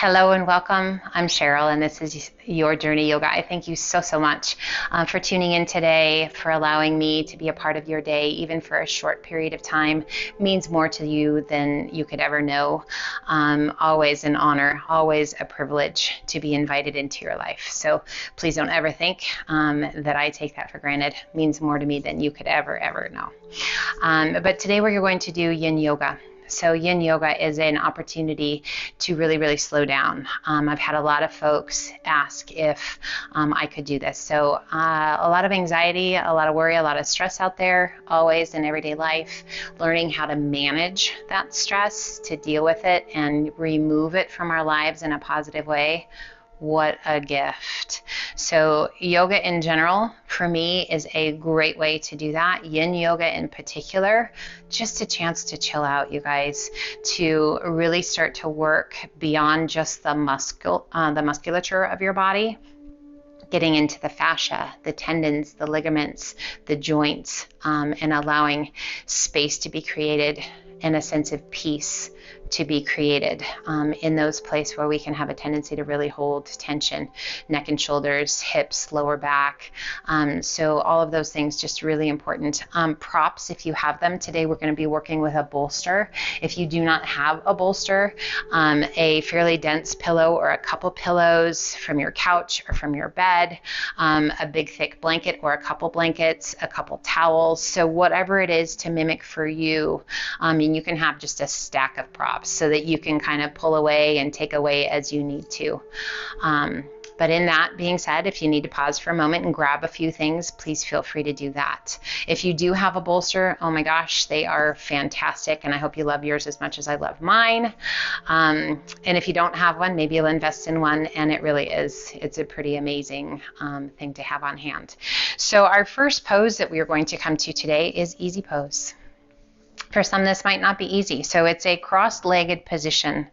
Hello and welcome. I'm Cheryl, and this is Your Journey Yoga. I thank you so much for tuning in today, for allowing me to be a part of your day, even for a short period of time. It means more to you than you could ever know. Always an honor, always a privilege to be invited into your life. So please don't ever think that I take that for granted. It means more to me than you could ever know. But today we're going to do Yin Yoga. So Yin Yoga is an opportunity to really slow down. I've had a lot of folks ask if I could do this. So a lot of anxiety, a lot of worry, a lot of stress out there, always in everyday life. Learning how to manage that stress, to deal with it and remove it from our lives in a positive way. What a gift. So yoga in general, for me, is a great way to do that. Yin yoga in particular, just a chance to chill out, you guys, to really start to work beyond just the musculature of your body, getting into the fascia, the tendons, the ligaments, the joints, and allowing space to be created and a sense of peace to be created in those places where we can have a tendency to really hold tension, neck and shoulders, hips, lower back. So all of those things just really important. Props, if you have them. Today we're going to be working with a bolster. If you do not have a bolster, a fairly dense pillow or a couple pillows from your couch or from your bed, a big thick blanket or a couple blankets, a couple towels. So whatever it is to mimic for you, and you can have just a stack of props so that you can kind of pull away and take away as you need to. But in that being said, if you need to pause for a moment and grab a few things, please feel free to do that. If you do have a bolster, oh my gosh, they are fantastic, and I hope you love yours as much as I love mine. And if you don't have one, maybe you'll invest in one, and it really is. It's a pretty amazing thing to have on hand. So our first pose that we are going to come to today is easy pose. For some, this might not be easy. So it's a cross-legged position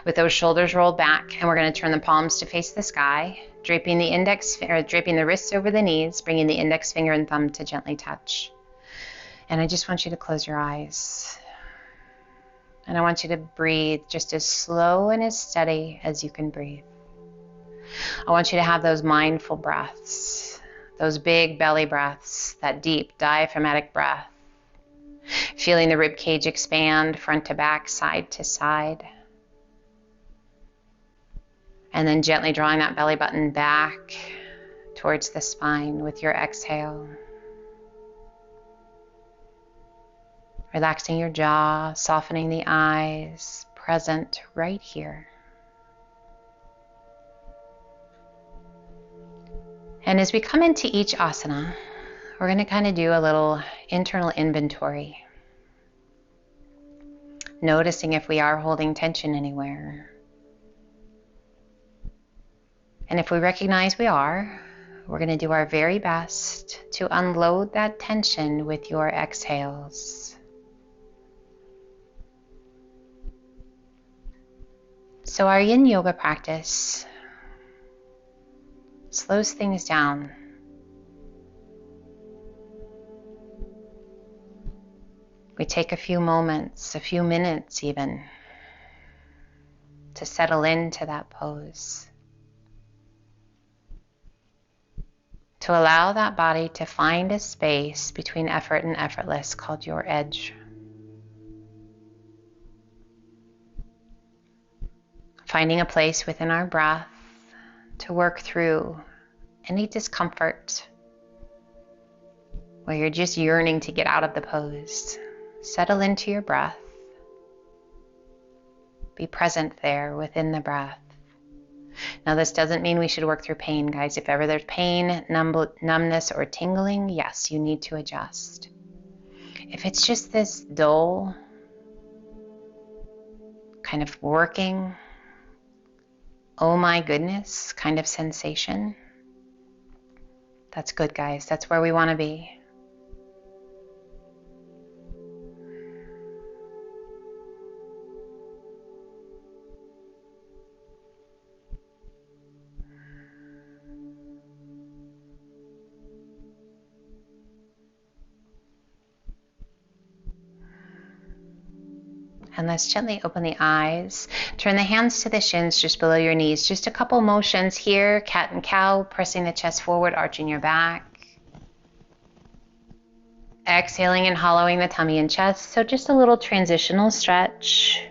with those shoulders rolled back, and we're going to turn the palms to face the sky, draping the wrists over the knees, bringing the index finger and thumb to gently touch. And I just want you to close your eyes. And I want you to breathe just as slow and as steady as you can breathe. I want you to have those mindful breaths, those big belly breaths, that deep diaphragmatic breath. Feeling the rib cage expand front to back, side to side. And then gently drawing that belly button back towards the spine with your exhale. Relaxing your jaw, softening the eyes, present right here. And as we come into each asana, we're going to kind of do a little internal inventory. Noticing if we are holding tension anywhere. And if we recognize we are, we're going to do our very best to unload that tension with your exhales. So our Yin Yoga practice slows things down. We take a few moments, a few minutes even, to settle into that pose. To allow that body to find a space between effort and effortless called your edge. Finding a place within our breath to work through any discomfort where you're just yearning to get out of the pose. Settle into your breath. Be present there within the breath. Now, this doesn't mean we should work through pain, guys. If ever there's pain, numbness, or tingling, yes, you need to adjust. If it's just this dull, kind of working, oh my goodness kind of sensation, that's good, guys. That's where we want to be. And let's gently open the eyes. Turn the hands to the shins just below your knees. Just a couple motions here. Cat and cow, pressing the chest forward, arching your back. Exhaling and hollowing the tummy and chest. So just a little transitional stretch.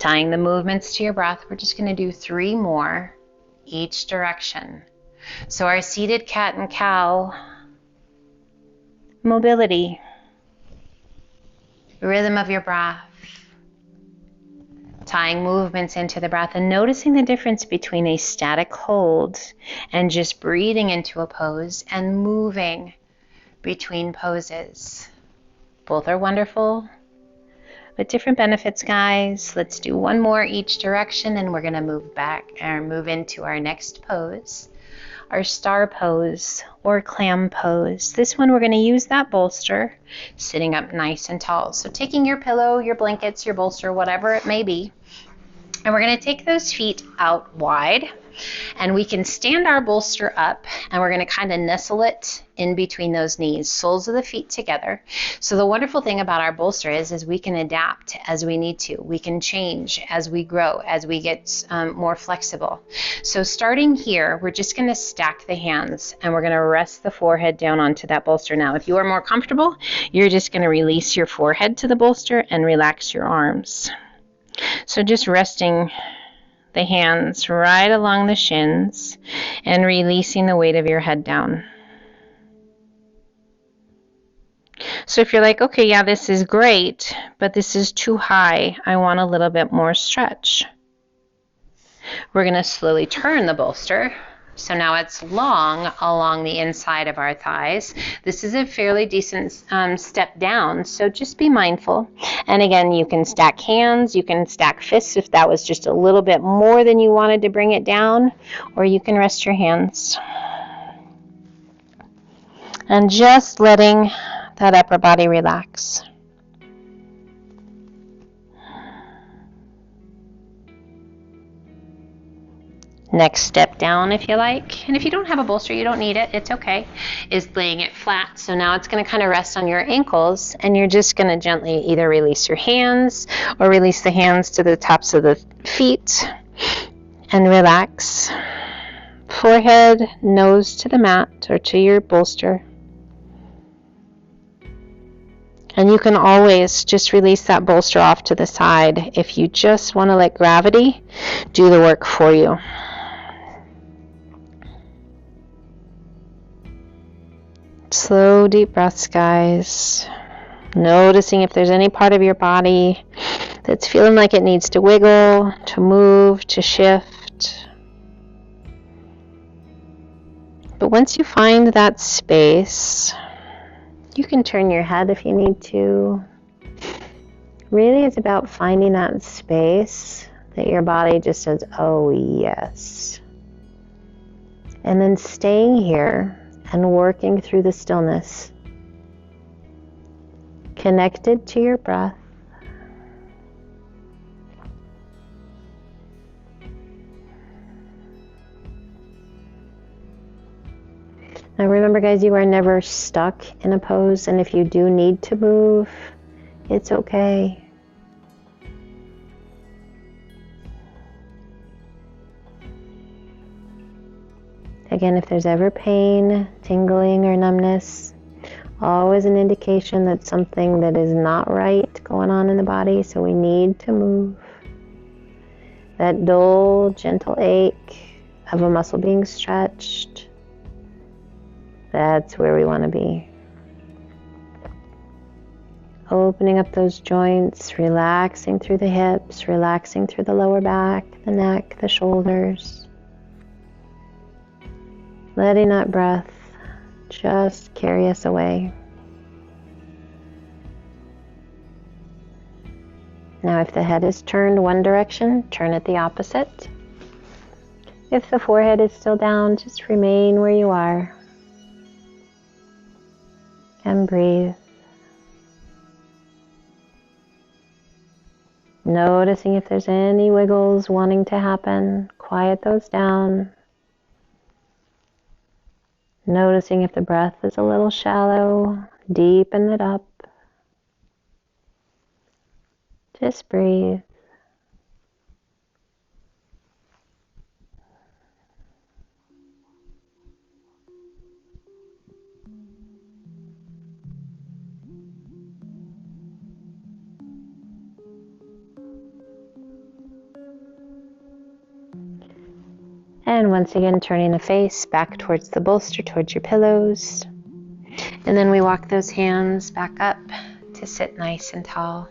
Tying the movements to your breath. We're just going to do 3 more each direction. So our seated cat and cow, mobility, rhythm of your breath. Tying movements into the breath and noticing the difference between a static hold and just breathing into a pose and moving between poses. Both are wonderful, but different benefits, guys. Let's do 1 more each direction and we're going to move back or move into our next pose, our star pose or clam pose. This one we're going to use that bolster, sitting up nice and tall. So taking your pillow, your blankets, your bolster, whatever it may be, and we're going to take those feet out wide, and we can stand our bolster up, and we're going to kind of nestle it in between those knees, soles of the feet together. So the wonderful thing about our bolster is we can adapt as we need to. We can change as we grow, as we get more flexible. So starting here, we're just going to stack the hands, and we're going to rest the forehead down onto that bolster. Now, if you are more comfortable, you're just going to release your forehead to the bolster and relax your arms. So just resting the hands right along the shins and releasing the weight of your head down. So if you're like, okay, yeah, this is great, but this is too high, I want a little bit more stretch. We're going to slowly turn the bolster. So now it's long along the inside of our thighs. This is a fairly decent step down, so just be mindful. And again, you can stack hands, you can stack fists if that was just a little bit more than you wanted to bring it down, or you can rest your hands. And just letting that upper body relax. Next step down if you like, and if you don't have a bolster, you don't need it, it's okay, is laying it flat. So now it's going to kind of rest on your ankles, and you're just going to gently either release your hands or release the hands to the tops of the feet and relax. Forehead, nose to the mat or to your bolster. And you can always just release that bolster off to the side if you just want to let gravity do the work for you. Slow, deep breaths, guys. Noticing if there's any part of your body that's feeling like it needs to wiggle, to move, to shift. But once you find that space, you can turn your head if you need to. Really, it's about finding that space that your body just says, oh yes. And then staying here and working through the stillness, connected to your breath. Now remember, guys, you are never stuck in a pose, and if you do need to move, it's okay. Again, if there's ever pain, tingling, or numbness, always an indication that something that is not right going on in the body, so we need to move. That dull, gentle ache of a muscle being stretched, that's where we want to be. Opening up those joints, relaxing through the hips, relaxing through the lower back, the neck, the shoulders. Letting that breath just carry us away. Now, if the head is turned one direction, turn it the opposite. If the forehead is still down, just remain where you are. And breathe. Noticing if there's any wiggles wanting to happen, quiet those down. Noticing if the breath is a little shallow, deepen it up. Just breathe. And once again, turning the face back towards the bolster, towards your pillows. And then we walk those hands back up to sit nice and tall.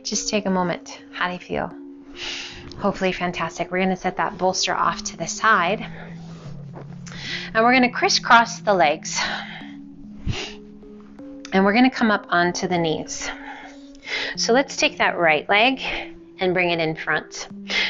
Just take a moment. How do you feel? Hopefully fantastic. We're going to set that bolster off to the side. And we're going to crisscross the legs. And we're going to come up onto the knees. So let's take that right leg and bring it in front.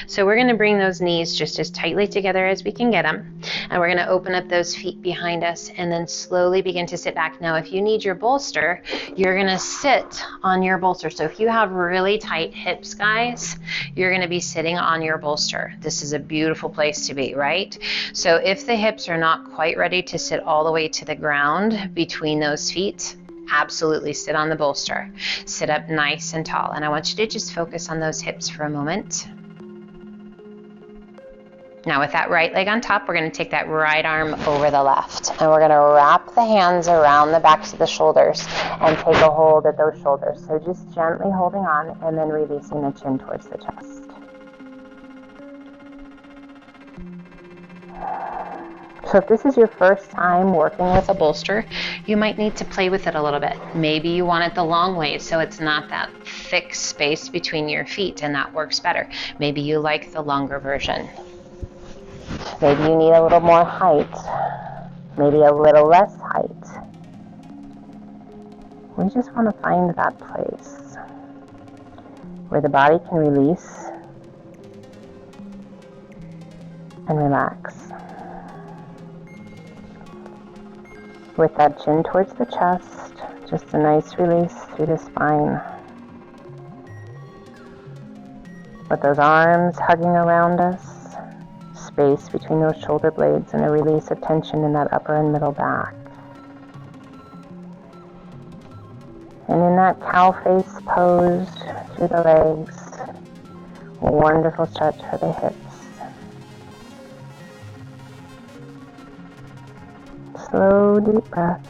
So we're going to bring those knees just as tightly together as we can get them. And we're going to open up those feet behind us and then slowly begin to sit back. Now, if you need your bolster, you're going to sit on your bolster. So if you have really tight hips, guys, you're going to be sitting on your bolster. This is a beautiful place to be, right? So if the hips are not quite ready to sit all the way to the ground between those feet, absolutely sit on the bolster. Sit up nice and tall. And I want you to just focus on those hips for a moment. Now with that right leg on top, we're going to take that right arm over the left. And we're going to wrap the hands around the backs of the shoulders and take a hold at those shoulders. So just gently holding on and then releasing the chin towards the chest. So if this is your first time working with a bolster, you might need to play with it a little bit. Maybe you want it the long way so it's not that thick space between your feet, and that works better. Maybe you like the longer version. Maybe you need a little more height, maybe a little less height. We just want to find that place where the body can release and relax. With that chin towards the chest, just a nice release through the spine. With those arms hugging around us, space between those shoulder blades, and a release of tension in that upper and middle back. And in that cow face pose through the legs, wonderful stretch for the hips. Slow, deep breaths.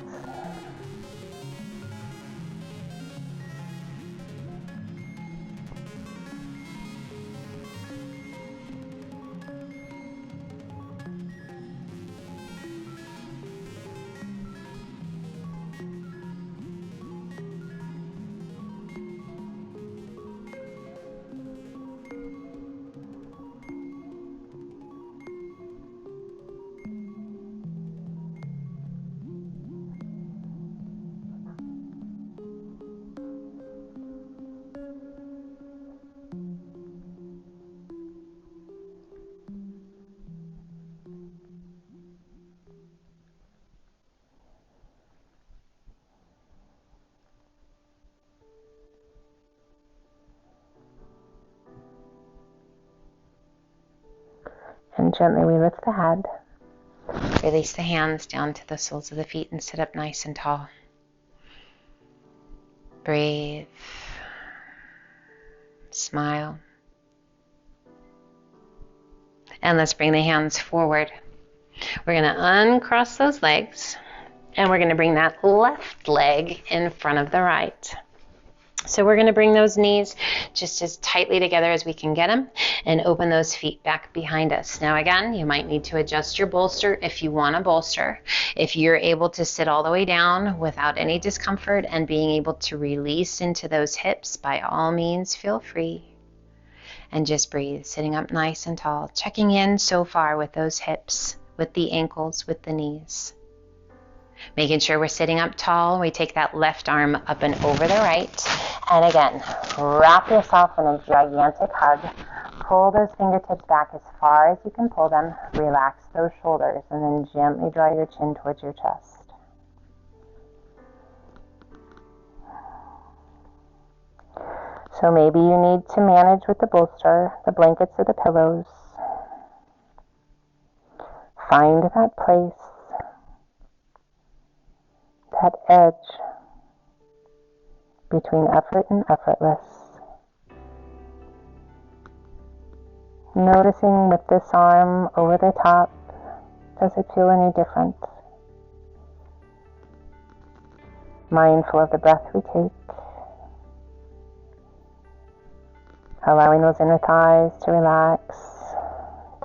And gently we lift the head, release the hands down to the soles of the feet and sit up nice and tall. Breathe, smile. And let's bring the hands forward. We're going to uncross those legs and we're going to bring that left leg in front of the right. So we're going to bring those knees just as tightly together as we can get them and open those feet back behind us. Now again, you might need to adjust your bolster if you want a bolster. If you're able to sit all the way down without any discomfort and being able to release into those hips, by all means, feel free. And just breathe, sitting up nice and tall, checking in so far with those hips, with the ankles, with the knees. Making sure we're sitting up tall. We take that left arm up and over the right. And again, wrap yourself in a gigantic hug. Pull those fingertips back as far as you can pull them. Relax those shoulders and then gently draw your chin towards your chest. So maybe you need to manage with the bolster, the blankets or the pillows. Find that place, that edge between effort and effortless. Noticing with this arm over the top, does it feel any different? Mindful of the breath we take. Allowing those inner thighs to relax.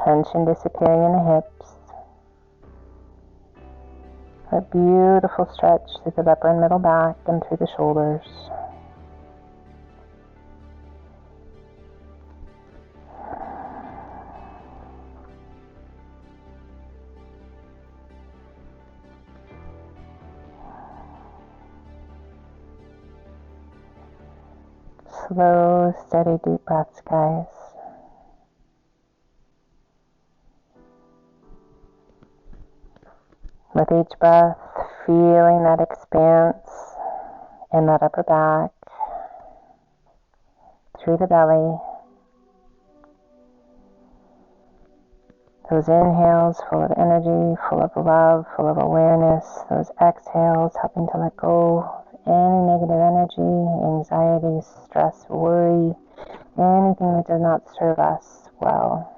Tension disappearing in the hips. A beautiful stretch through the upper and middle back and through the shoulders. Slow, steady, deep breaths, guys. With each breath, feeling that expanse in that upper back, through the belly. Those inhales full of energy, full of love, full of awareness. Those exhales helping to let go of any negative energy, anxiety, stress, worry, anything that does not serve us well.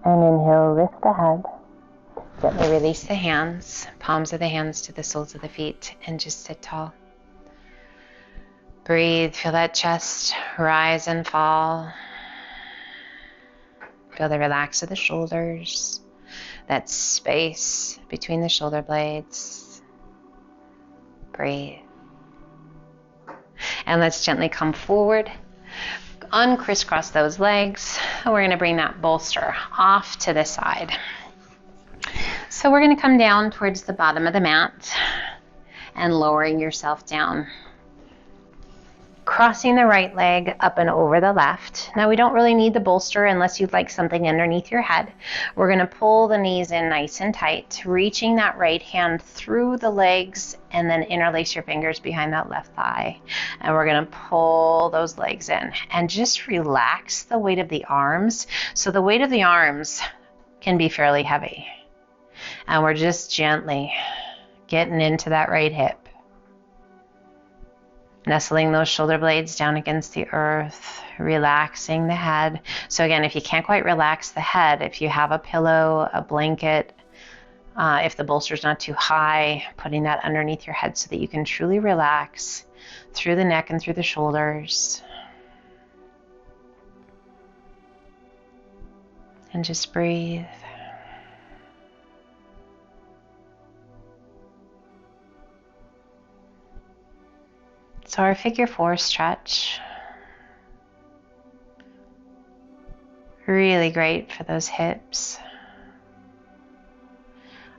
And inhale, lift the head. Gently release the hands, palms of the hands to the soles of the feet, and just sit tall. Breathe, feel that chest rise and fall. Feel the relax of the shoulders, that space between the shoulder blades. Breathe. And let's gently come forward. Uncrisscross those legs. We're going to bring that bolster off to the side. So we're going to come down towards the bottom of the mat and lowering yourself down. Crossing the right leg up and over the left. Now we don't really need the bolster unless you'd like something underneath your head. We're going to pull the knees in nice and tight, reaching that right hand through the legs and then interlace your fingers behind that left thigh. And we're going to pull those legs in and just relax the weight of the arms. So the weight of the arms can be fairly heavy. And we're just gently getting into that right hip. Nestling those shoulder blades down against the earth, relaxing the head. So again, if you can't quite relax the head, if you have a pillow, a blanket, if the bolster's not too high, putting that underneath your head so that you can truly relax through the neck and through the shoulders. And just breathe. So our figure 4 stretch, really great for those hips,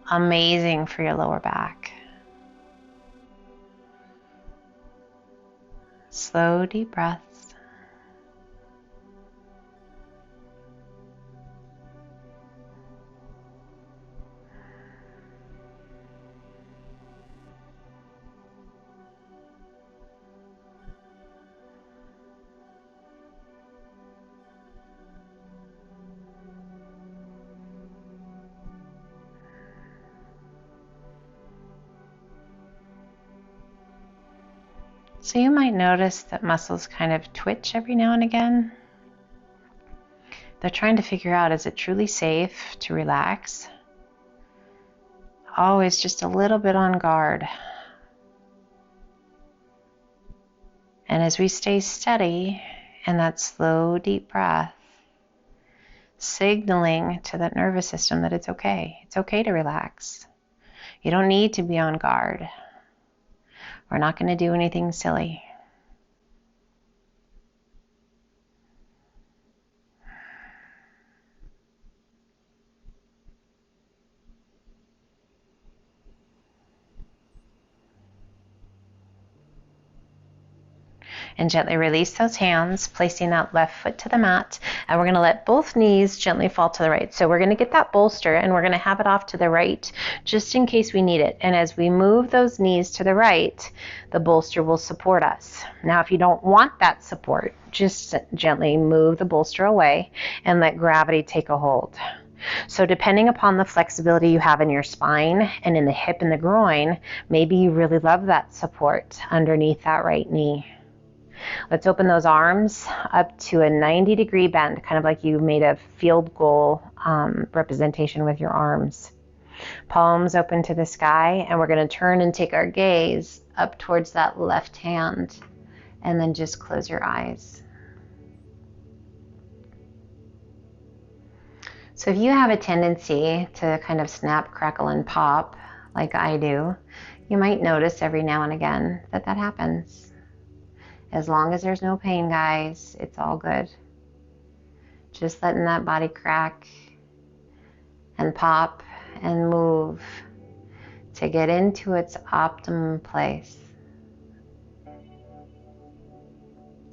amazing for your lower back. Slow, deep breaths. So you might notice that muscles kind of twitch every now and again. They're trying to figure out, is it truly safe to relax? Always just a little bit on guard. And as we stay steady in that slow, deep breath, signaling to that nervous system that it's okay. It's okay to relax. You don't need to be on guard. We're not going to do anything silly. And gently release those hands, placing that left foot to the mat. And we're going to let both knees gently fall to the right. So we're going to get that bolster and we're going to have it off to the right just in case we need it. And as we move those knees to the right, the bolster will support us. Now, if you don't want that support, just gently move the bolster away and let gravity take a hold. So depending upon the flexibility you have in your spine and in the hip and the groin, maybe you really love that support underneath that right knee. Let's open those arms up to a 90-degree bend, kind of like you made a field goal representation with your arms. Palms open to the sky, and we're going to turn and take our gaze up towards that left hand, and then just close your eyes. So if you have a tendency to kind of snap, crackle, and pop, like I do, you might notice every now and again that that happens. As long as there's no pain, guys, it's all good. Just letting that body crack and pop and move to get into its optimum place,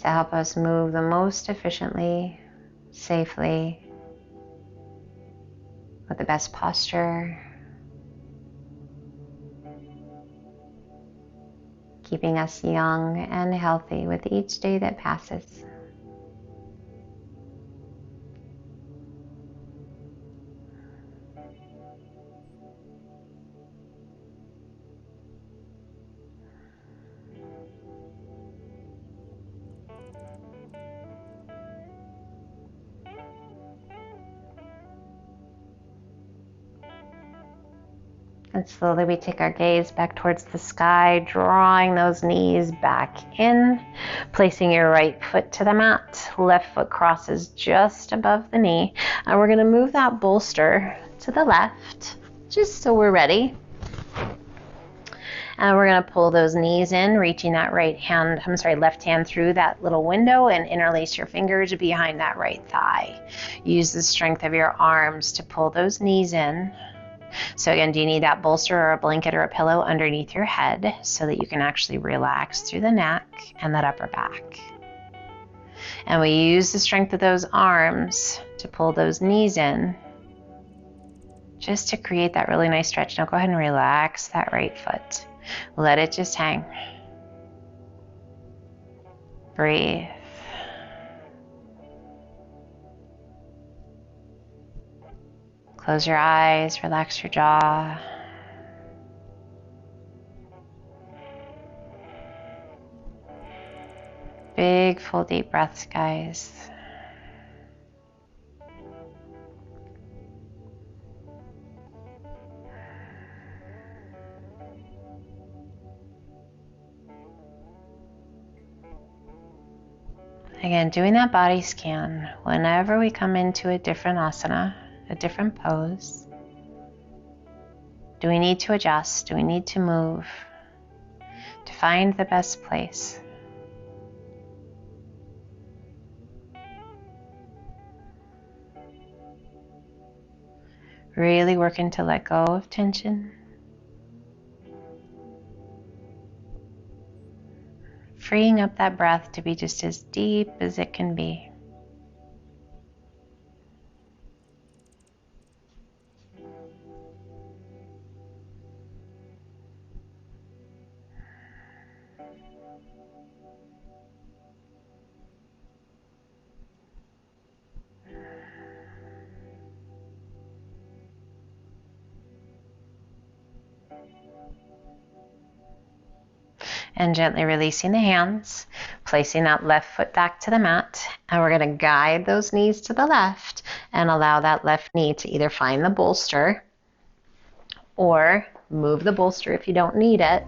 to help us move the most efficiently, safely, with the best posture, keeping us young and healthy with each day that passes. And slowly we take our gaze back towards the sky, drawing those knees back in, placing your right foot to the mat. Left foot crosses just above the knee. And we're going to move that bolster to the left, just so we're ready. And we're going to pull those knees in, reaching that left hand through that little window and interlace your fingers behind that right thigh. Use the strength of your arms to pull those knees in. So again, do you need that bolster or a blanket or a pillow underneath your head so that you can actually relax through the neck and that upper back? And we use the strength of those arms to pull those knees in, just to create that really nice stretch. Now go ahead and relax that right foot. Let it just hang. Breathe. Close your eyes, relax your jaw. Big, full, deep breaths, guys. Again, doing that body scan whenever we come into a different asana, a different pose. Do we need to adjust? Do we need to move to find the best place? Really working to let go of tension. Freeing up that breath to be just as deep as it can be. And gently releasing the hands, placing that left foot back to the mat, and we're going to guide those knees to the left and allow that left knee to either find the bolster or move the bolster if you don't need it,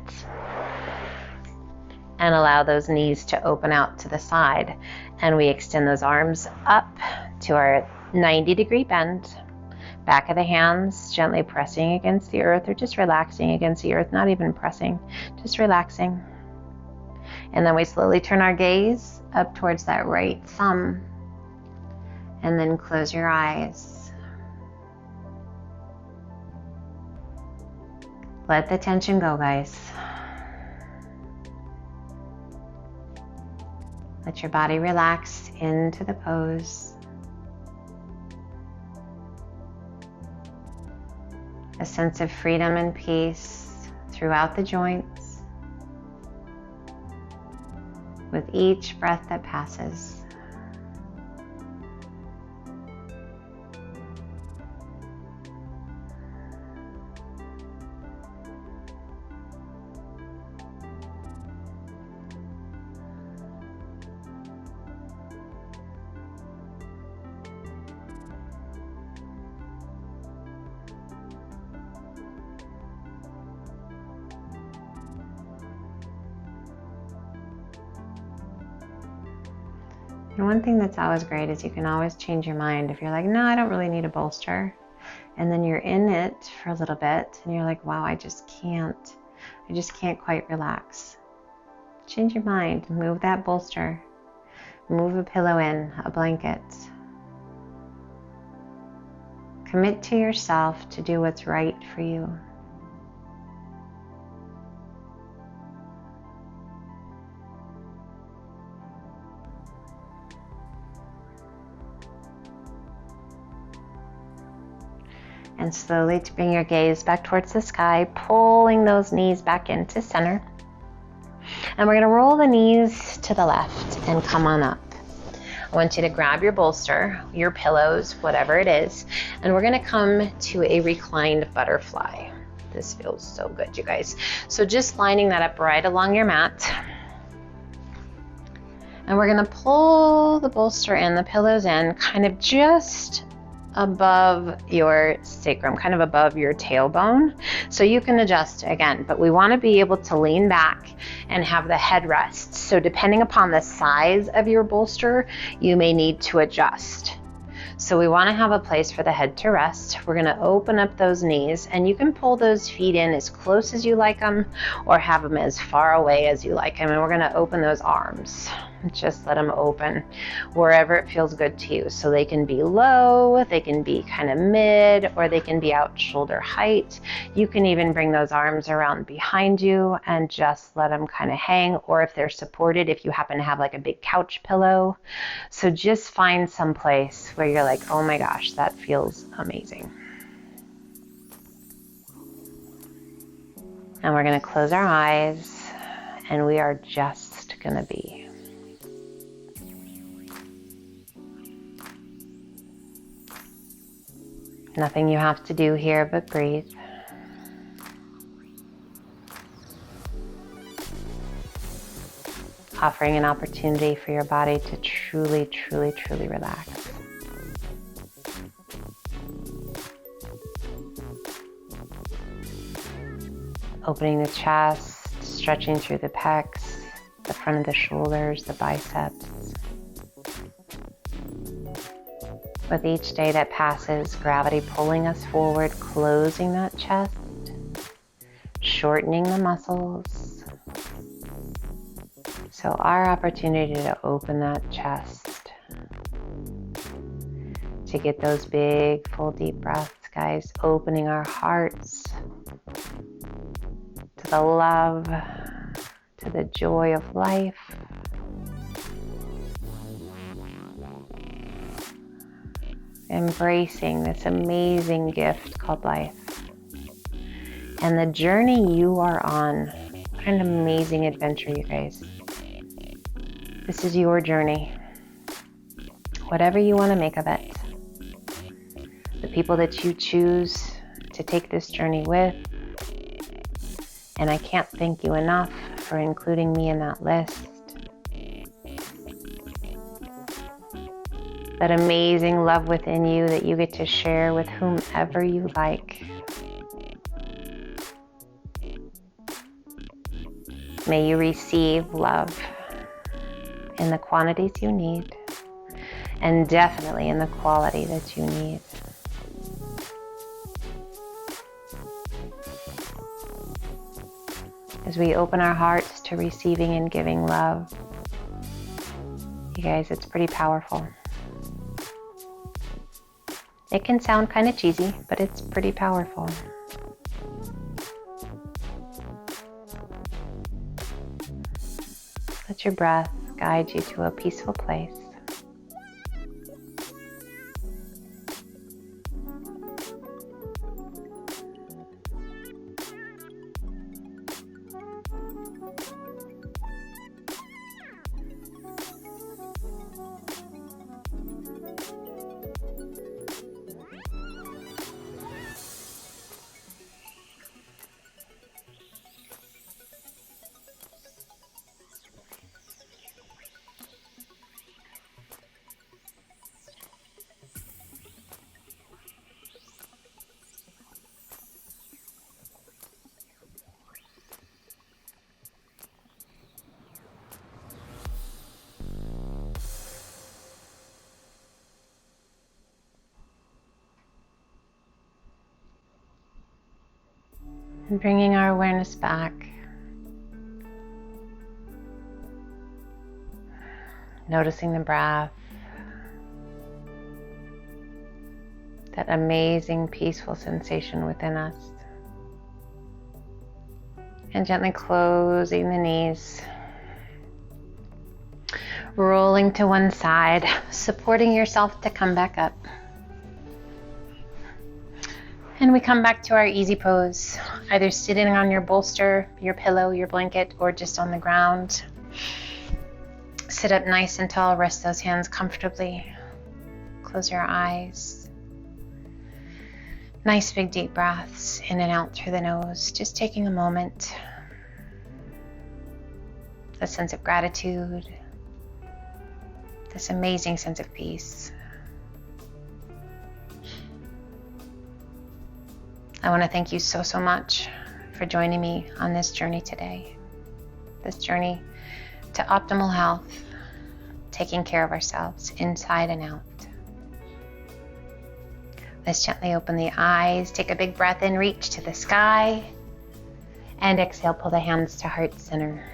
and allow those knees to open out to the side. And we extend those arms up to our 90-degree bend. Back of the hands gently pressing against the earth or just relaxing against the earth, not even pressing, just relaxing. And then we slowly turn our gaze up towards that right thumb. And then close your eyes. Let the tension go, guys. Let your body relax into the pose. A sense of freedom and peace throughout the joints with each breath that passes. And one thing that's always great is you can always change your mind. If you're like, no, I don't really need a bolster, and then you're in it for a little bit and you're like, wow, I just can't quite relax. Change your mind, move that bolster, move a pillow in, a blanket. Commit to yourself to do what's right for you. And slowly to bring your gaze back towards the sky, pulling those knees back into center. And we're going to roll the knees to the left and come on up. I want you to grab your bolster, your pillows, whatever it is, and we're going to come to a reclined butterfly. This feels so good, you guys. So just lining that up right along your mat. And we're going to pull the bolster and the pillows in, kind of just above your sacrum, kind of above your tailbone. So you can adjust again, but we want to be able to lean back and have the head rest. So depending upon the size of your bolster, you may need to adjust. So we want to have a place for the head to rest. We're going to open up those knees, and you can pull those feet in as close as you like them or have them as far away as you like them. And we're going to open those arms. Just let them open wherever it feels good to you. So they can be low, they can be kind of mid, or they can be out shoulder height. You can even bring those arms around behind you and just let them kind of hang, or if they're supported, if you happen to have like a big couch pillow. So just find some place where you're like, oh my gosh, that feels amazing. And we're going to close our eyes, and we are just going to be. Nothing you have to do here but breathe. Offering an opportunity for your body to truly, truly, truly relax. Opening the chest, stretching through the pecs, the front of the shoulders, the biceps. With each day that passes, gravity pulling us forward, closing that chest, shortening the muscles. So our opportunity to open that chest, to get those big, full, deep breaths, guys, opening our hearts to the love, to the joy of life. Embracing this amazing gift called life. And the journey you are on, what an amazing adventure, you guys. This is your journey. Whatever you want to make of it. The people that you choose to take this journey with. And I can't thank you enough for including me in that list. That amazing love within you that you get to share with whomever you like. May you receive love in the quantities you need, and definitely in the quality that you need. As we open our hearts to receiving and giving love, you guys, it's pretty powerful. It can sound kind of cheesy, but it's pretty powerful. Let your breath guide you to a peaceful place. And bringing our awareness back. Noticing the breath. That amazing, peaceful sensation within us. And gently closing the knees. Rolling to one side, supporting yourself to come back up. And we come back to our easy pose, either sitting on your bolster, your pillow, your blanket, or just on the ground. Sit up nice and tall, rest those hands comfortably. Close your eyes. Nice big deep breaths in and out through the nose, just taking a moment. A sense of gratitude, this amazing sense of peace. I want to thank you so, so much for joining me on this journey today. This journey to optimal health, taking care of ourselves inside and out. Let's gently open the eyes, take a big breath in, reach to the sky, and exhale, pull the hands to heart center.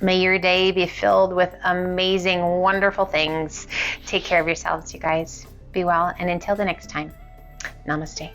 May your day be filled with amazing, wonderful things. Take care of yourselves, you guys. Be well, and until the next time, namaste.